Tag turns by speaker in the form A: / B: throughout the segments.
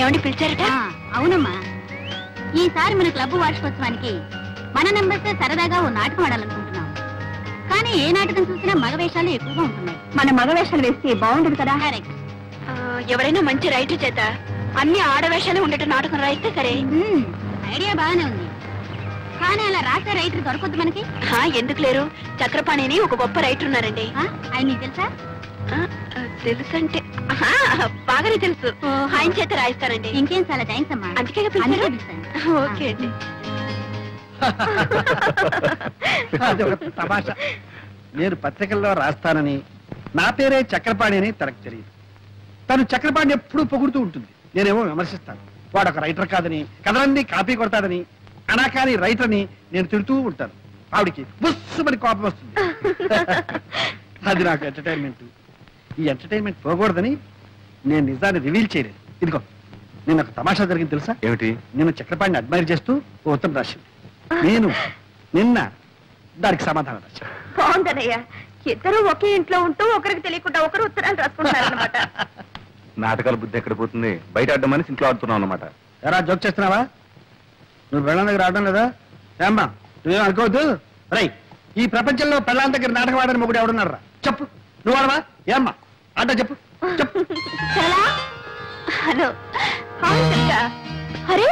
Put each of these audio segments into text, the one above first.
A: ఏమండి పిలిచారట? అవునమ్మా, ఈసారి మన క్లబ్ వార్షికోత్సవానికి మన నెంబర్స్ సరదాగా ఓ నాటకం ఆడాలనుకుంటున్నాం. కానీ ఏ నాటకం చూసినా మగ వేషాలు ఎక్కువగా ఉంటున్నాయి. మన మగ వేషాలు వేస్తే బాగుంటుంది కదా? కరెక్ట్. ఎవరైనా మంచి రైటర్ చేత అన్ని ఆడవేషాలు ఉండటం నాటకం రాయిస్తే సరే. ఐడియా బాగానే ఉంది, కానీ అలా రాసే రైటర్ దొరకొద్దు మనకి. ఎందుకు లేరు? చక్రపాణిని ఒక గొప్ప రైటర్ ఉన్నారండి. ఆయన నీకు తెలుసా? తెలుసంటే బాగానే తెలుసు. ఆయన చేత రాయిస్తానండి. ఇంకేం, చాలా థ్యాంక్స్ అమ్మా. అందుకే ఓకే అండి.
B: తమాషా, నేను పత్రికల్లో రాస్తానని నా పేరే చక్రపాణి అని తనకు తెలియదు. తను చక్రపాణి ఎప్పుడూ పొగుడుతూ ఉంటుంది, నేనేమో విమర్శిస్తాను. వాడు ఒక రైటర్ కాదని, కథలన్నీ కాపీ కొడతాడని, అనాకాని రైటర్ అని నేను తిడుతూ ఉంటాను. ఆవిడికి బుస్సుమని కోపం వస్తుంది. అది నాకు ఎంటర్టైన్మెంట్. ఈ ఎంటర్టైన్మెంట్ పోకూడదని నేను నిజాన్ని రివీల్ చేయలేదు. ఇదిగో, నేను ఒక తమాషా జరిగింది తెలుసా? ఏమిటి? నేను చక్రపాణిని అడ్మైర్ చేస్తూ ఓ ఉత్తరం రాసింది. నేను నిన్న దానికి సమాధానం రాశాను.
A: బాగుందనయ్యా, ఇద్దరు ఒకే ఇంట్లో ఉంటూ ఒకరికి తెలియకుండా ఒకరు ఉత్తరాలు రాసుకుంటారన్నమాట.
C: నాటకాల బుద్ధి ఎక్కడ పోతుంది? బయట ఆడమని ఇంట్లో ఆడుతున్నావు అన్నమాట.
B: ఎరా, జోక్ చేస్తున్నావా? నువ్వు పెళ్ళాం దగ్గర ఆడడం లేదా? ఏమ్మా, నువ్వేం అనుకోవద్దు. రై, ఈ ప్రపంచంలో పెళ్ళాం దగ్గర నాటకం ఆడని మొగుడు ఎవడున్నారా? చెప్పు. నువ్వు ఆడవా? ఏమ్మా ఆట చెప్పు.
A: హలో, అరే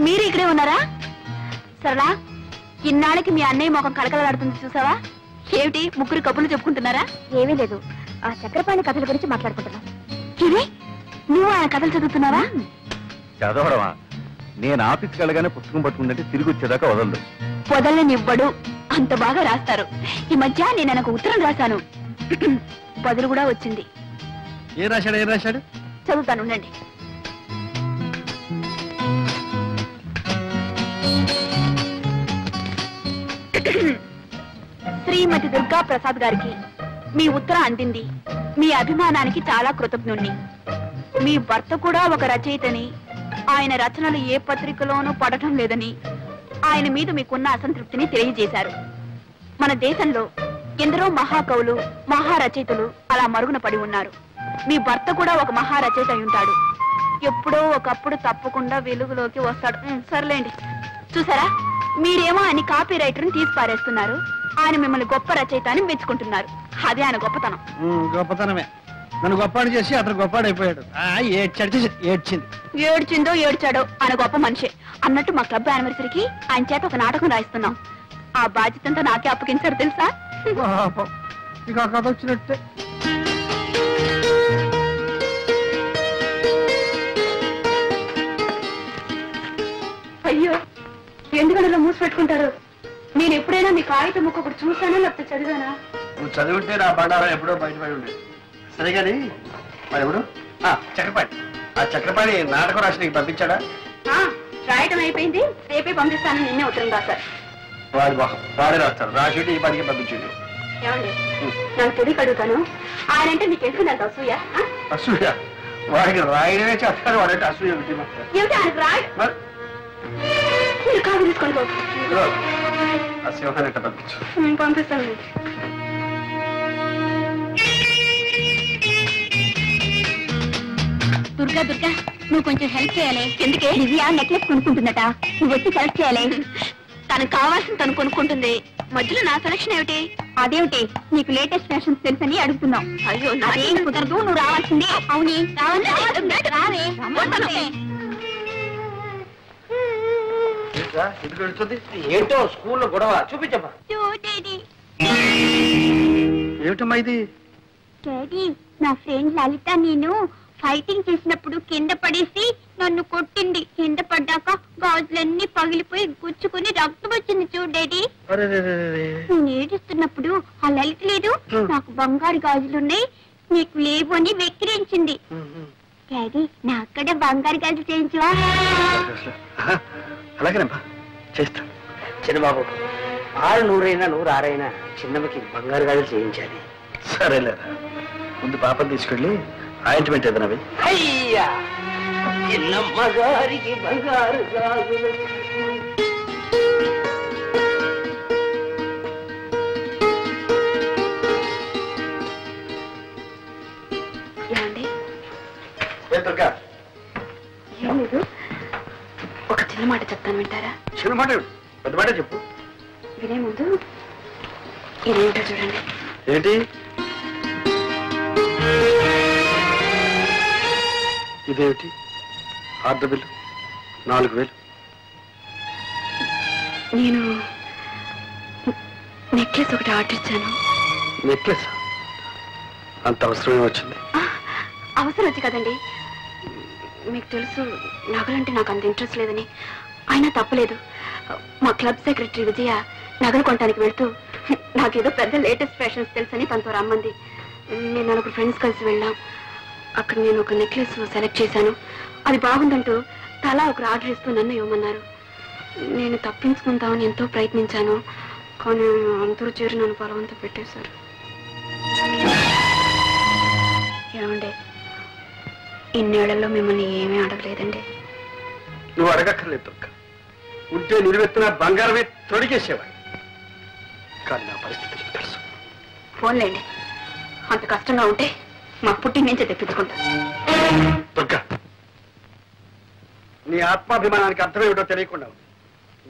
A: మీరు ఇక్కడే ఉన్నారా? సరళా, ఇన్నాళ్ళకి మీ అన్నయ్య మొఖం కలకలాడుతుంది చూసావా? ఏమిటి, ముగ్గురు కబుర్లు చెప్పుకుంటున్నారా? ఏమీ లేదు, ఆ చక్రపాణి కథల గురించి మాట్లాడుకుంటున్నా. ఇది నువ్వు ఆయన కథలు చదువుతున్నావా?
C: చదవడమా? నేను ఆఫీస్కి వెళ్ళగానే పుస్తకం పట్టుకుందంటే తిరిగి వచ్చేదాకా వదలదు.
A: వదలనివ్వడు, అంత బాగా రాస్తారు. ఈ మధ్య నేను ఆయనకు ఉత్తరం రాశాను, బదులు కూడా వచ్చింది.
B: ఏం రాశాడు?
A: చదువుతాను, ఉండండి. శ్రీమతి దుర్గా ప్రసాద్ గారికి మీ ఉత్తరం అందింది. మీ అభిమానానికి చాలా కృతజ్ఞుణ్ణి. మీ భర్త కూడా ఒక రచయితని, ఆయన రచనలు ఏ పత్రికలోనూ పడటం లేదని, ఆయన మీద మీకున్న అసంతృప్తిని తెలియజేశారు. మన దేశంలో ఎందరో మహాకవులు, మహారచయితలు అలా మరుగున పడి ఉన్నారు. మీ భర్త కూడా ఒక మహారచయిత అయి ఉంటాడు. ఎప్పుడో ఒకప్పుడు తప్పకుండా వెలుగులోకి వస్తాడు. సర్లేండి. చూసారా, మీరేమో ఆయన కాపీ రైటర్ని తీసి పారేస్తున్నారు, ఆయన మిమ్మల్ని గొప్ప రచయిత అని మెచ్చుకుంటున్నారు. అదే ఆయన గొప్పతనం.
B: గొప్పతనమే. నన్ను గొప్పాడు చేసి అతను గొప్పాడైపోయాడు.
A: ఏడ్చిందో ఏడ్చాడో ఆయన గొప్ప మనిషి. అన్నట్టు మా క్లబ్ యానివర్సరీకి ఆయన చేత ఒక నాటకం రాయిస్తున్నాం. ఆ బాధ్యతంతా నాకే అప్పగించారు తెలుసా?
B: కథ వచ్చినట్టే.
A: అయ్యో, ఎందుకలా మూసి పెట్టుకుంటారు? నేను ఎప్పుడైనా మీ కాగితం ముక్క ఒకటి చూసానా లేకపోతే చదివానా?
B: నువ్వు చదివితే నా బండారం ఎప్పుడో బయటపడి ఉండేది. సరే కానీ మరి ఎవడు? చక్రపాణి. ఆ చక్రపాణి నాటకం రాసి నీకు పంపించాడా?
A: రాయటం అయిపోయింది, రేపే పంపిస్తాను. నిన్నే ఉత్తరం రాశారు.
B: వాడి మొహం వాడే రాస్తాడు. రాసి ఈ పనికి పంపించండి.
A: ఏమండి, నాకు తెలియక అడుగుతాను, ఆయన అంటే మీకు ఎందుకు అసూయ?
B: అసూయ? వాడికి రాయడమే చేస్తాడు, వాడంటే అసూయ
A: ఏమిటి? ఆయనకు రాయ కాదు తీసుకోండి.
B: ఆ సింహాన్ని ఎట్లా పంపించు?
A: పంపిస్తాను. దుర్గా, నువ్వు కొంచెం హెల్ప్ చేయాలి. ఎందుకే? దివ్య నెక్లెస్ కొనుక్కుంటుందట, నువ్వు వచ్చి సెలెక్ట్ చేయాలి. తనకు కావాల్సింది తను కొనుక్కుంటుంది, మధ్యలో నా సెలక్షన్ ఏమిటి? అదేమిటి, నీకు లేటెస్ట్ ఫ్యాషన్స్ తెలుసని అడుగుతున్నావు. అయ్యో, నాదేం కుదరదు, నువ్వు రావాల్సిందే. అవునే, రావే.
B: ఏంటో స్కూల్లో గొడవ చూపించమ్మా. ఏమిటమ్మా ఇది?
A: డాడీ, నా ఫ్రెండ్ లలిత నేను ఫైటింగ్ చేసినప్పుడు కింద పడేసి నన్ను కొట్టింది. కింద పడ్డాక గాజులన్నీ పగిలిపోయి గుచ్చుకుని రక్తం వచ్చింది చూడు డాడీ. నేను ఏడుస్తున్నప్పుడు ఆ లలిత లేదు, నాకు బంగారు గాజులున్నాయి నీకు లేవు అని వెక్కిరించింది. డాడీ, నాకు కూడా బంగారు గాజులు చేయించవా?
B: అలాగేనమ్మా, చేస్తాను. చిన్నబాబు, 600 106 చిన్నమ్మకి బంగారు గాజులు చేయించాలి. సరేలేరా, ముందు పాపను తీసుకెళ్ళి ఆయింట్మెంట్ ఏదైనా. అయ్యా, చిన్నమ్మ గారికి బంగారు గాజులు.
A: చెప్తాను, వింటారా?
B: చిన్న మాట పెద్ద మాట చెప్పు.
A: వినే ముందు ఇదేంటో చూడండి.
B: ఏంటి ఇదేమిటి? Order bill 4000.
A: నేను నెక్లెస్ ఒకటి ఆర్డర్ ఇచ్చాను.
B: నెక్లెస్? అంత అవసరమే వచ్చింది?
A: అవసరం వచ్చి కదండి. మీకు తెలుసు నగలంటే నాకు అంత ఇంట్రెస్ట్ లేదని. అయినా తప్పలేదు. మా క్లబ్ సెక్రటరీ విజయ నగలు కొనడానికి వెళ్తూ నాకేదో పెద్ద లేటెస్ట్ ఫ్యాషన్స్ తెలుసని తనతో రమ్మంది. నేను 4 ఫ్రెండ్స్ కలిసి వెళ్ళాం. అక్కడ నేను ఒక నెక్లెస్ సెలెక్ట్ చేశాను. అది బాగుందంటూ తలా ఒకరు ఆర్డర్ ఇస్తూ నన్ను ఇవ్వమన్నారు. నేను తప్పించుకుందామని ఎంతో ప్రయత్నించాను. కానీ అందరూ చేరి నన్ను బలవంత పెట్టేశారు. ఏమండి, ఇన్నేళ్లలో మిమ్మల్ని ఏమీ అడగలేదండి.
B: నువ్వు అడగక్కర్లేదు దుర్గ. ఉంటే నిలువెత్తిన బంగారమే తొడిగేసేవాడు. కానీ నా పరిస్థితి తెలుసు.
A: ఫోన్లేండి, అంత కష్టంగా ఉంటే మా పుట్టి నుంచే తెప్పించుకుంటా.
B: దుర్గ, నీ ఆత్మాభిమానానికి అర్థమేమిటో తెలియకుండా ఉంది.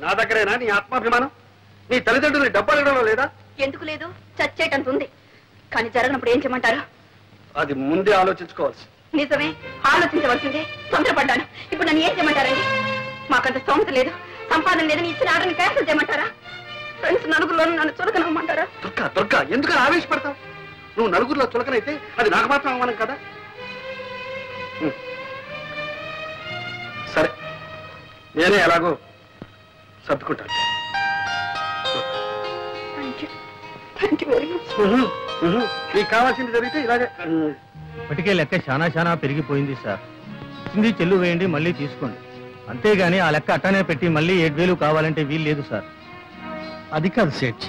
B: నా దగ్గరేనా నీ ఆత్మాభిమానం? నీ తల్లిదండ్రులు డబ్బు అడగడంలో లేదా?
A: ఎందుకు లేదు? చచ్చేటంత ఉంది. కానీ జరగనప్పుడు ఏం చేయమంటారు?
B: అది ముందే ఆలోచించుకోవాల్సి.
A: నిజమే, ఆలోచించవలసిందే. తొందరపడ్డాను. ఇప్పుడు నన్ను ఏం చేయమంటారండి? మాకంత స్తోమత లేదు, సంపాదన లేదని ఇచ్చిన ఆర్డర్ని క్యాన్సిల్ చేయమంటారా? ఫ్రెండ్స్ నలుగురిలో నన్ను చులకనవ్వమంటారా?
B: దుర్గ దుర్గ, ఎందుకు ఆవేశపడతావు? నువ్వు నలుగురిలో చులకనైతే అది నాకు మాత్రం అవమానం కదా. సరే, నేనే ఎలాగో సర్దుకుంటాను. నీకు కావాల్సింది జరిగితే ఇలాగే.
D: ఇప్పటికే లెక్క చాలా పెరిగిపోయింది సార్. ఇచ్చింది చెల్లు వేయండి, మళ్ళీ తీసుకోండి. అంతేగాని ఆ లెక్క అట్టానే పెట్టి మళ్ళీ 7000 కావాలంటే వీలు లేదు సార్.
B: అది కాదు సేట్,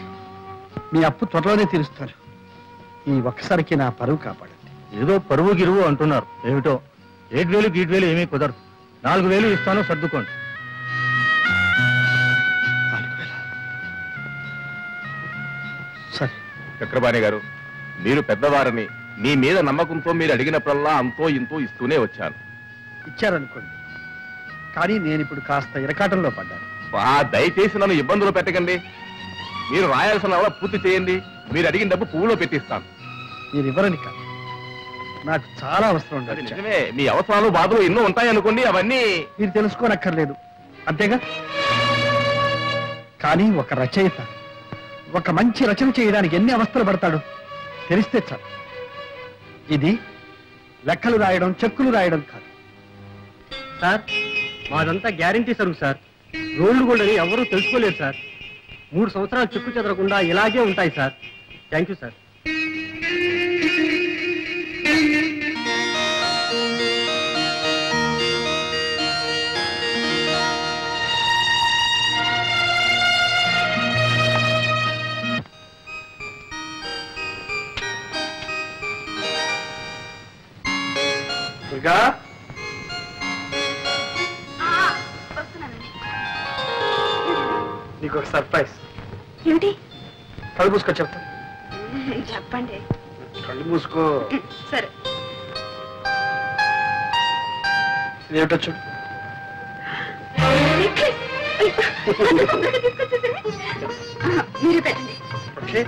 B: మీ అప్పు త్వరలోనే తీరుస్తారు. ఈ ఒక్కసారికి నా పరువు కాపాడండి.
D: ఏదో పరువు గిరువు అంటున్నారు. ఏమిటో 7000 గీట్వేలు ఏమీ కుదరదు. 4000 ఇస్తాను, సర్దుకోండి.
B: 4000? సరే.
C: చక్రపాణి గారు, మీరు పెద్దవారని మీ మీద నమ్మకంతో మీరు అడిగినప్పుడల్లా అంతో ఇంతో ఇస్తూనే వచ్చాను.
B: ఇచ్చారనుకోండి, కానీ నేను ఇప్పుడు కాస్త ఇరకాటంలో పడ్డాను.
C: దయచేసి నన్ను ఇబ్బందులు పెట్టకండి. మీరు రాయాల్సిన పూర్తి చేయండి. మీరు అడిగిన డబ్బు పువ్వులో పెట్టిస్తాను.
B: మీరు ఇవ్వరని కాదు, నాకు చాలా అవసరం ఉండదు.
C: నిజమే, మీ అవసరాలు బాధలు ఎన్నో ఉంటాయనుకోండి, అవన్నీ
B: మీరు తెలుసుకోనక్కర్లేదు, అంతేగా. కానీ ఒక రచయిత ఒక మంచి రచన చేయడానికి ఎన్ని అవస్థలు పడతాడు తెలిస్తే చాలు. ఇది లెక్కలు రాయడం, చెక్కులు రాయడం కాదు
D: సార్. మాదంతా గ్యారంటీ సరుకు సార్. రోడ్లు గోల్డ్ అని ఎవరూ తెలుసుకోలేరు సార్. 3 సంవత్సరాలు చెక్కు చెదరకుండా ఇలాగే ఉంటాయి sir. Thank you sir.
B: Durga, నీకు ఒక సర్ప్రైజ్.
A: ఏమిటి?
B: కళ్ళు మూసుకో, చెప్తా.
A: చెప్పండి.
B: కళ్ళు మూసుకో.
A: సరే.
B: ఇదేమిటో చూడు.
A: మీరు పెట్టండి.
B: ఓకే.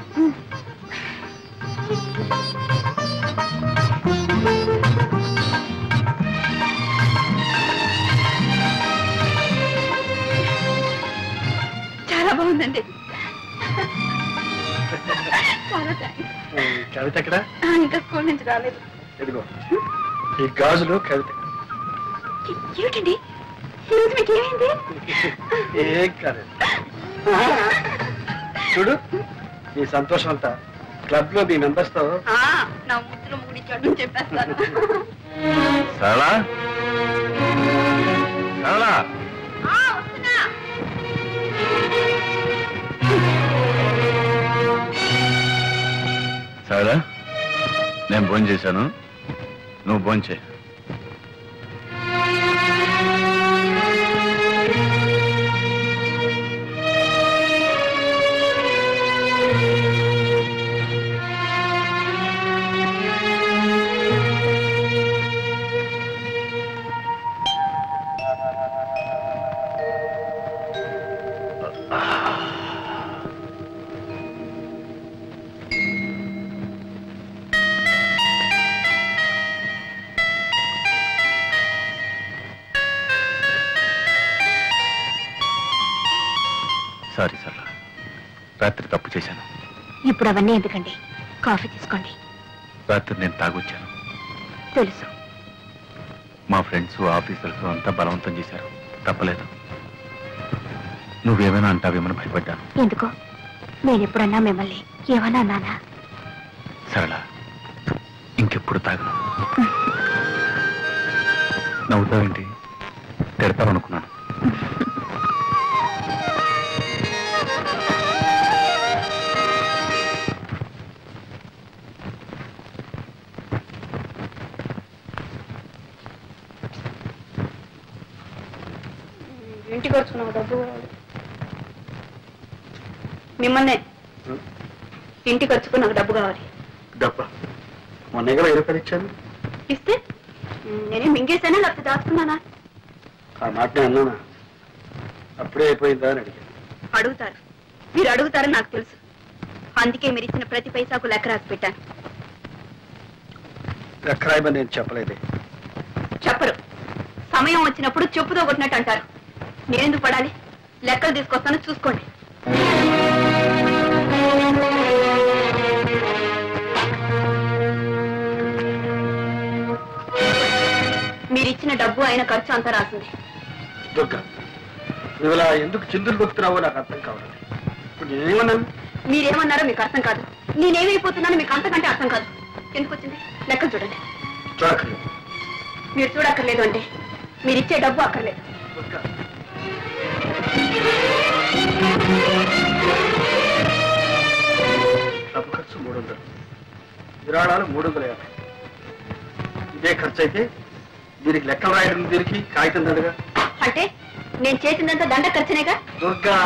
A: చాలా బాగుందండి. చాలా థ్యాంక్స్.
B: కవిత ఎక్కడ?
A: ఇంకా స్కూల్ నుంచి రాలేదు.
B: ఎదిగో ఈ గాజులు కవిత.
A: ఏమిటండి ఈరోజు మీకు ఏమైంది?
B: ఏం కాదు, చూడు ఈ సంతోషం అంతా క్లబ్ లో మీ మెంబర్స్ తో.
A: నా ముద్దులో ముడిచాడు చెప్పేస్తాను.
C: సరళా, సరళా,
A: వస్తున్నా.
C: సరళా, నేను ఫోన్ చేశాను, నువ్వు ఫోన్ చేయి. రాత్రి తప్పు చేశాను.
A: ఇప్పుడు అవన్నీ ఎందుకండి, కాఫీ తీసుకోండి.
C: రాత్రి నేను తాగొచ్చాను.
A: తెలుసు.
C: మా ఫ్రెండ్స్ ఆఫీసర్స్ అంతా బలవంతం చేశారు. తప్పలేదు. నువ్వేమైనా అంటావేమని భయపడ్డాను.
A: ఎందుకో? నేను ఎప్పుడన్నా మిమ్మల్ని ఏమన్నా అన్నానా?
C: సరళ, ఇంకెప్పుడు తాగను. నవ్వుతావేంటి? తిడతావనుకున్నాను.
A: ఇంటికి వచ్చుకున్నావు డబ్బు మిమ్మల్నే. ఇంటికి వచ్చుకు నాకు డబ్బు కావాలి.
B: డబ్బా? మొన్న కూడా 20 రూపాయలు ఇచ్చాను.
A: ఇస్తే నేనే మింగేశానా లేకపోతే దాచుకున్నానా?
B: ఆ మాట అన్నానా? అప్పుడే అయిపోయిందా అని అడిగాను.
A: అడుగుతారు, మీరు అడుగుతారని నాకు తెలుసు. అందుకే మీరు ఇచ్చిన ప్రతి పైసాకు లెక్క రాసి పెట్టాను.
B: లెక్క రాయమని నేను చెప్పలేదే.
A: చెప్పరు. సమయం వచ్చినప్పుడు చెప్పుతో కొట్టినట్టు అంటారు. నేనెందుకు పడాలి? లెక్కలు తీసుకొస్తాను, చూసుకోండి. మీరిచ్చిన డబ్బు అయిన ఖర్చు అంతా రాసింది.
B: దుర్గా, నువ్వు ఇలా ఎందుకు చిందులు దొక్కుతున్నావో నాకు అర్థం కావాలి. ఇప్పుడు నేనేమన్నాను?
A: మీరేమన్నారో మీకు అర్థం కాదు. నేనేమైపోతున్నానో మీకు అంతకంటే అర్థం కాదు. ఎందుకు వచ్చింది? లెక్కలు చూడండి.
B: చూడక్కర్లేదు.
A: మీరు చూడక్కర్లేదు అంటే మీరిచ్చే డబ్బు అక్కర్లేదు.
B: దుర్గా, డబ్బు ఖర్చు 300, విరాళాలు 350. ఇదే ఖర్చు అయితే దీనికి లెక్కలు రాయడం దీనికి కాగితం దండగా.
A: అంటే నేను చేసిందంతా దండ ఖర్చునేగా?
B: దుర్గా,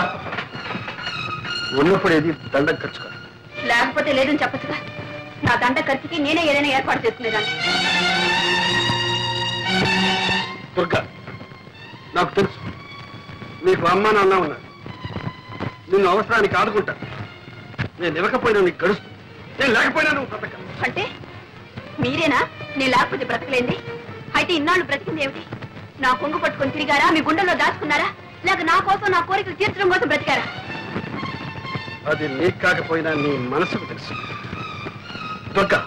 B: ఉన్నప్పుడు ఏది దండ ఖర్చు కాదు.
A: లేకపోతే లేదని చెప్పచ్చుగా. నా దండ ఖర్చుకి నేనే ఏదైనా ఏర్పాటు చేసుకునేదాన్ని.
B: దుర్గా, నాకు తెలుసు నీకు అమ్మ నాన్న ఉన్నారు. నిన్ను అవసరానికి ఆదుకుంటా. నేను ఇవ్వకపోయినా నీకు గడుస్తు, నేను లేకపోయినా నువ్వు బ్రతక.
A: అంటే మీరేనా నేను లేకపోతే బ్రతకలేంది? అయితే ఇన్నాళ్ళు బ్రతికింది ఏమిటి? నా కొంగు పట్టుకొని తిరిగారా? మీ గుండెల్లో దాచుకున్నారా? లేక నా కోసం, నా కోరికలు తీర్చడం కోసం బ్రతికారా?
B: అది నీకు కాకపోయినా నీ మనసుకు తెలుసు. దుర్గా,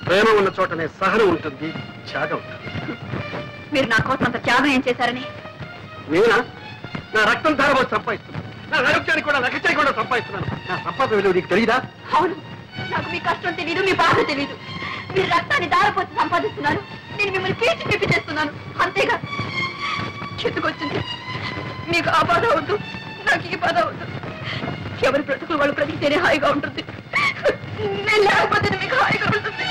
B: ప్రేమ ఉన్న చోటనే సహనం ఉంటుంది, త్యాగం ఉంటుంది.
A: మీరు నా కోసం అంత త్యాగం ఏం చేశారని?
B: నేనా? నా రక్తం ధారపోసి సంపాదిస్తున్నాను. నా ఆరోగ్యానికి కూడా లెక్క చేయకుండా సంపాదిస్తున్నాను. నా సంపాదన విలువ నీకు తెలియదా?
A: అవును, నాకు మీ కష్టం తెలీదు, మీ బాధ తెలీదు. మీరు రక్తాన్ని దారపోసి సంపాదిస్తున్నారు, నేను మిమ్మల్ని పీల్చి పిప్పి చేస్తున్నాను. అంతేగా చెట్టుకొచ్చింది. మీకు ఆ బాధ వద్దు, నాకు ఈ బాధ వద్దు. ఎవరి బ్రతుకులు వాళ్ళు బ్రతికితేనే హాయిగా ఉంటుంది. నేను లేకపోతే మీకు హాయిగా ఉంటుంది.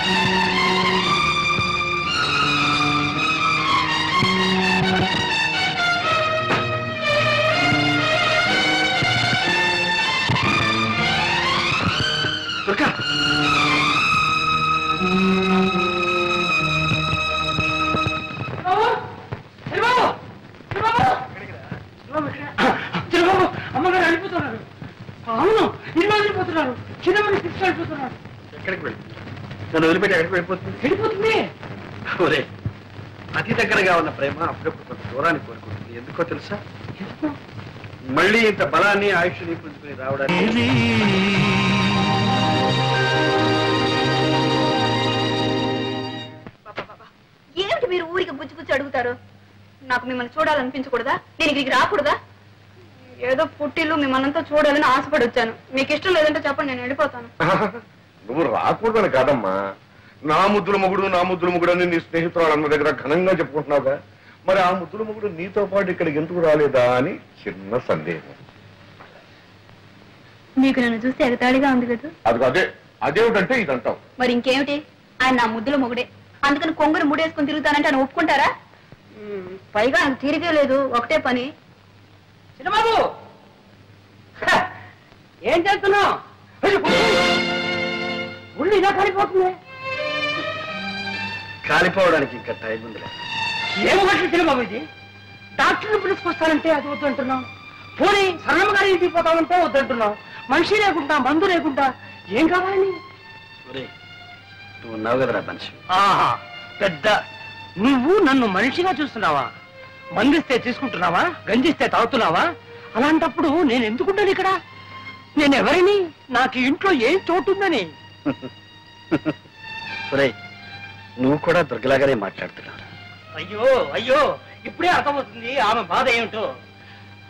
B: దుర్గా,
D: అమ్మగారు వెళ్ళిపోతున్నారు. అవును, ఇల్లు వెళ్ళిపోతున్నారు. చిన్నవాడిని తీసుకెళ్ళిపోతున్నారు.
B: ఎక్కడికి వెళ్ళి నన్ను వదిలిపెట్టి ఎక్కడికి వెళ్ళిపోతుంది?
D: వెళ్ళిపోతుంది.
B: ఒరే, అతి దగ్గరగా ఉన్న ప్రేమ అప్పుడప్పుడు కొంత దూరాన్ని కోరుకుంటుంది. ఎందుకో తెలుసా? మళ్ళీ ఇంత బలాన్ని ఆయుష్ని పుంజుకుని రావడానికి.
A: ఏమిటి మీరు ఊరికి గుచ్చి గుచ్చి అడుగుతారు? నాకు మిమ్మల్ని చూడాలనిపించకూడదా? నేను ఇక్కడికి రాకూడదా? ఏదో పుట్టిల్లు మిమ్మల్నంతా చూడాలని ఆశపడి వచ్చాను. మీకు ఇష్టం లేదంటే చెప్పండి, నేను వెళ్ళిపోతాను.
C: నువ్వు రాకూడదని కాదమ్మా. నా ముద్దుల మొగుడు అని నీ స్నేహితురాలు అన్న దగ్గర ఘనంగా చెప్పుకుంటున్నావుగా. మరి ఆ ముద్దుల మొగుడు నీతో పాటు ఇక్కడికి ఎందుకు రాలేదా అని చిన్న సందేహం.
A: మీకు నన్ను చూస్తే ఎగతాళిగా ఉంది కదా?
C: అదేమిటంటే ఇదంటావు.
A: మరి ఇంకేమిటి? ఆయన నా ముద్దుల మొగుడే, అందుకని కొంగురు ముడేసుకుని తిరుగుతానంటే ఆయన ఒప్పుకుంటారా? పైగా ఆయన తీరిగే లేదు, ఒకటే పని.
D: చిన్నబాబు, ఏం చేస్తున్నావు? ఉళ్ళు ఇలా కాలిపోతుంది.
B: కాలిపోవడానికి ఇంకా టైం ఉంది.
D: ఏమన్నట్లు చిన్నబాబు ఇది? డాక్టర్ని పిలుచుకొస్తానంటే అది వద్దంటున్నాం. పోనీ సన్నమ్మ గారి ఇంటికి పోతామంటే వద్దంటున్నాం. మనిషి లేకుండా, మందు లేకుండా ఏం కావాలి?
B: నువ్వు ఉన్నావు కదరా మనిషి.
D: ఆహా, పెద్ద నువ్వు నన్ను మనిషిగా చూస్తున్నావా? మందిస్తే తీసుకుంటున్నావా? గంజిస్తే తాగుతున్నావా? అలాంటప్పుడు నేను ఎందుకుంటాను ఇక్కడ? నేనెవరిని? నాకు ఇంట్లో ఏం చోటుందని?
B: నువ్వు కూడా దుర్గలాగానే మాట్లాడుతున్నావు.
D: అయ్యో అయ్యో, ఇప్పుడే అర్థమవుతుంది ఆమె బాధ ఏమిటో.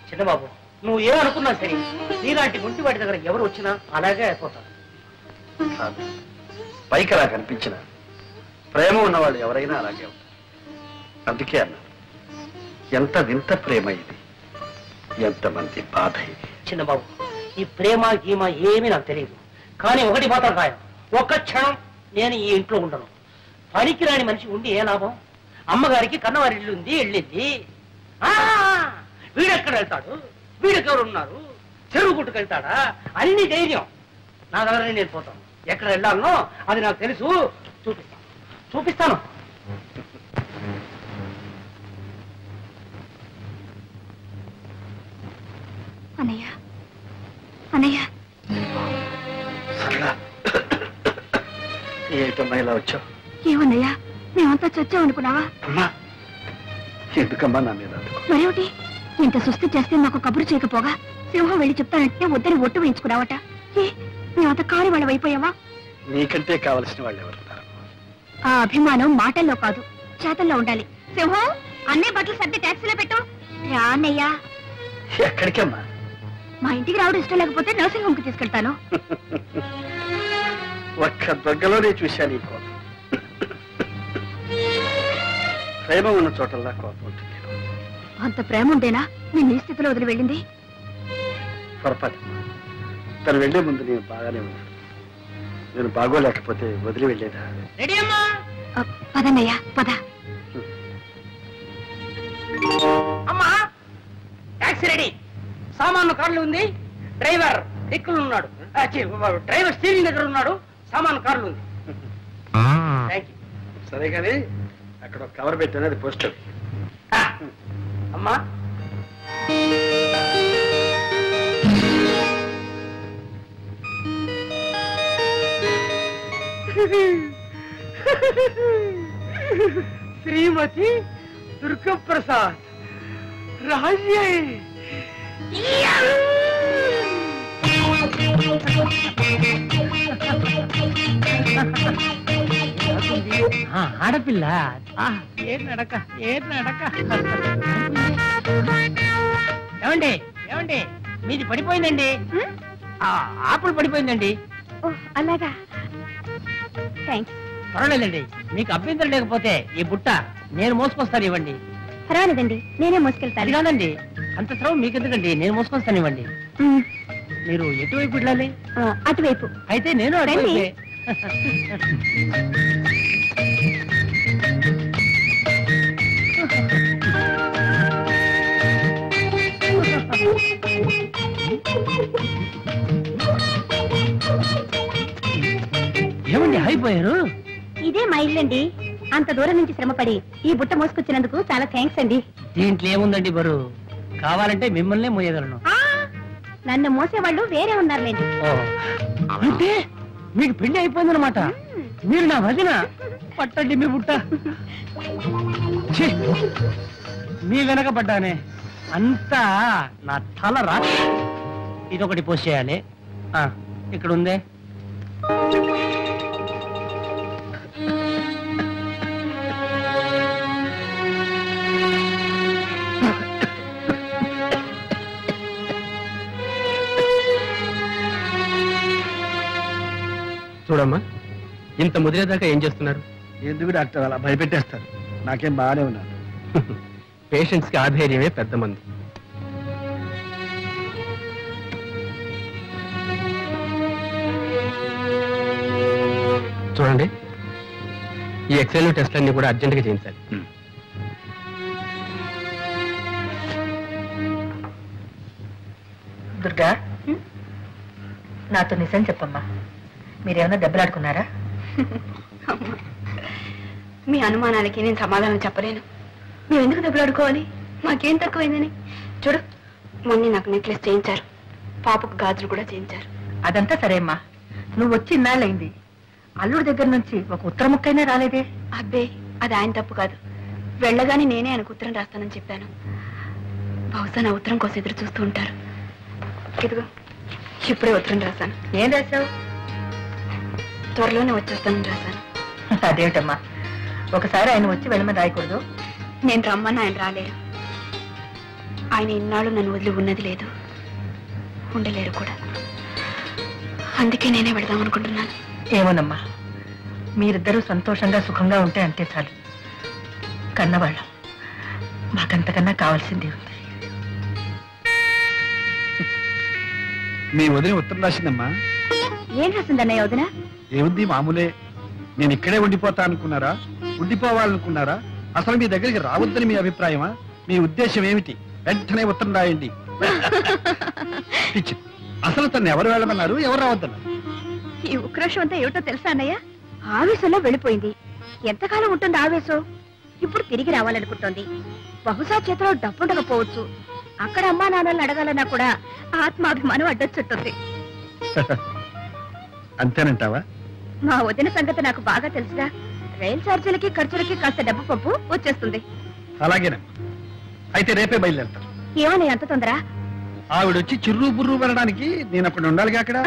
D: చిన్నబాబు, నువ్వు ఏమనుకున్నా సరే, నీలాంటి గుంటివాడి దగ్గర ఎవరు వచ్చినా అలాగే అయిపోతారు.
B: పైకి అలా కనిపించిన ప్రేమ ఉన్నవాళ్ళు ఎవరైనా అలాగే ఉంటారు. అందుకే అన్నా, ఎంత వింత ప్రేమ ఇది, ఎంతమంది బాధ ఇది.
D: చిన్నబాబు, ఈ ప్రేమ గీమ ఏమీ నాకు తెలియదు. కానీ ఒకటి మాత్రం ఖాయం, ఒక్క క్షణం నేను ఈ ఇంట్లో ఉండను. పనికి రాని మనిషి ఉండి ఏ లాభం? అమ్మగారికి కన్నవారి ఇల్లు ఉంది, వెళ్ళింది. వీడెక్కడ వెళ్తాడు? వీడెవరు ఉన్నారు? చెరువు గుట్టుకెళ్తాడా? అన్ని ధైర్యం నా దగ్గర. నేను పోతాను. ఎక్కడ వెళ్ళాలనో అది నాకు తెలుసు. చూపిస్తాను.
A: అన్నయ్య, అన్నయ్య.
B: ఏమిటమ్మా ఇలా వచ్చావు?
A: ఏమన్నయ్యా, మేమంతా చచ్చాం అనుకున్నావా?
B: అమ్మా, ఎందుకమ్మా నా మీద?
A: మరేమిటి, ఇంత సుస్థి చేస్తే మాకు కబురు చేయకపోగా సింహం వెళ్ళి చెప్తానంటే వద్దని ఒట్టు వేయించుకున్నావట. మేమంత కాని వాళ్ళం అయిపోయావా?
B: నీకంటే కావలసిన వాళ్ళు ఎవరున్నారు?
A: ఆ అభిమానం మాటల్లో కాదు, చేతల్లో ఉండాలి. సింహం, అన్నీ బట్టలు సర్ది ట్యాక్సీలో పెట్టు. రా అన్నయ్యా.
B: ఎక్కడికమ్మా?
A: మా ఇంటికి రావడం ఇష్టం లేకపోతే నర్సింగ్ హోమ్కి తీసుకెళ్తాను.
B: ఒక్క దగ్గరలోనే చూశాను ఈ కోపం. ప్రేమ ఉన్న చోటల్లా కోపం ఉంటుంది.
A: అంత ప్రేమ ఉండేనా నేను ఈ స్థితిలో వదిలి వెళ్ళింది?
B: పొరపాటు. తను వెళ్లే ముందు నేను బాగానే ఉన్నాను. నేను బాగోలేకపోతే వదిలి వెళ్ళేదా?
A: పదన్నయ్యా, పద.
D: అమ్మా, టాక్సీ రెడీ. సామాను కార్లు ఉంది. డ్రైవర్ దిక్కులు ఉన్నాడు. డ్రైవర్ స్టీరింగ్ దగ్గర ఉన్నాడు. సామాను కార్లు ఉంది.
B: సరే కానీ అక్కడ ఒక కవర్ పెట్టాను, అది పోస్టర్.
D: అమ్మా, శ్రీమతి దుర్గప్రసాద్ రాజ్యే. ఆడపిల్ల. ఏ నడక, ఏ నడక. ఏమండి, ఏమండి, మీది పడిపోయిందండి. ఆపులు పడిపోయిందండి.
A: అలాగా, థ్యాంక్స్.
D: పర్వాలేదండి, మీకు అభ్యంతరం లేకపోతే ఈ బుట్ట నేను మోసుకొస్తాను. ఇవ్వండి.
A: పర్వాలేదండి, నేనే మోసుకెళ్తాను.
D: అది కాదండి, అంత శ్రమ మీకెందుకండి, నేను మోసుకొస్తాను. ఇవ్వండి. మీరు ఎటువైపు వెళ్ళాలి?
A: అటువైపు.
D: అయితే నేను అటువైపే. ఏమండి అయిపోయారు?
A: ఇదే మా ఇల్లండి. అంత దూరం నుంచి శ్రమపడి ఈ బుట్ట మోసుకొచ్చినందుకు చాలా థ్యాంక్స్ అండి.
D: దీంట్లో ఏముందండి బరు, కావాలంటే మిమ్మల్నే మోయగలను.
A: నన్ను మోసేవాళ్ళు వేరే ఉన్నారులేండి.
D: అంటే మీకు పెళ్లి అయిపోయిందనమాట. మీరు నా వదిన. పట్టండి మీ బుట్ట. మీ వెనక పడ్డానే, అంతా నా తల రా. ఇదొకటి పోస్ట్ చేయాలి. ఇక్కడ ఉందే.
E: చూడమ్మా, ఇంత ముదిరేదాకా ఏం చేస్తున్నారు?
B: ఎందుకు డాక్టర్ అలా భయపెట్టేస్తారు? నాకేం బాగానే ఉన్నాను.
E: పేషెంట్స్ కి ఆధైర్యమే పెద్ద మందు. చూడండి, ఈ ఎక్స్రేలు టెస్ట్లన్నీ కూడా అర్జెంటుగా చేయించాలి.
F: దుర్గా, నాతో నిజం చెప్పమ్మా, మీరేమన్నా దెబ్బలాడుకున్నారా?
A: మీ అనుమానాలకి నేను సమాధానం చెప్పలేను. మేము ఎందుకు దెబ్బలాడుకోవాలి? మాకేం తక్కువైందని. చూడు, మొన్న నాకు నెక్లెస్ చేయించారు, పాపకు గాజులు కూడా చేయించారు.
F: అదంతా సరే అమ్మా, నువ్వు వచ్చి ఇన్నాళ్ళైంది. అల్లుడి దగ్గర నుంచి ఒక ఉత్తర ముక్కైనా రాలేదే?
A: అబ్బే, అది ఆయన తప్పు కాదు. వెళ్ళగానే నేనే ఆయనకు ఉత్తరం రాస్తానని చెప్పాను. బహుశా నా ఉత్తరం కోసం ఎదురు చూస్తూ ఉంటారు. ఇదిగో, ఇప్పుడే ఉత్తరం రాశాను.
F: ఏం రాశావు?
A: త్వరలోనే వచ్చేస్తానని రాశాను.
F: అదేమిటమ్మా, ఒకసారి ఆయన వచ్చి వెళ్ళమని రాయకూడదు?
A: నేను రమ్మని ఆయన రాలేరు. ఆయన ఇన్నాళ్ళు నన్ను వదిలి ఉన్నది లేదు, ఉండలేరు కూడా. అందుకే నేనే వెళదామనుకుంటున్నాను.
F: ఏమోనమ్మా, మీరిద్దరూ సంతోషంగా సుఖంగా ఉంటే అంతే చాలు. కన్నవాళ్ళం, మాకంతకన్నా కావాల్సింది ఉంది.
B: మీ వదిన ఉత్తరం రాసిందమ్మా.
A: ఏం రాసిందన్నయ్య వదిన?
B: ఏముంది, మామూలే. నేను ఇక్కడే ఉండిపోతా అనుకున్నారా, ఉండిపోవాలనుకున్నారా, అసలు మీ దగ్గరికి రావద్దని మీ అభిప్రాయమా? మీ ఉద్దేశం ఏమిటి? వెంటనే ఉత్తరం రాయండి. అసలు తను ఎవరు వెళ్ళమన్నారు, ఎవరు రావద్దన్నారు?
A: ఈ ఉక్రోషం అంతా ఏమిటో తెలుసా అన్నయ్య? ఆవేశంలో వెళ్ళిపోయింది. ఎంతకాలం ఉంటుంది ఆవేశం? ఇప్పుడు తిరిగి రావాలనుకుంటోంది. బహుశా చేతిలో డబ్బుండకపోవచ్చు. అక్కడ అమ్మా నాన్నల్ని అడగాలన్నా కూడా ఆత్మాభిమానం అడ్డొచ్చుంటుంది.
B: అంతేనంటావా?
A: మా వదిన సంగతి నాకు బాగా తెలుసుగా. రైలు ఛార్జీలకి ఖర్చులకి కాస్త డబ్బు పప్పు వచ్చేస్తుంది.
B: అలాగేనమ్మా, అయితే రేపే బయలుదేరుతాను.
A: ఏమన్నా అంత తొందర?
B: ఆవిడొచ్చి చిర్రు బుర్రు పడడానికి నేను అక్కడ ఉండాలిగా అక్కడ.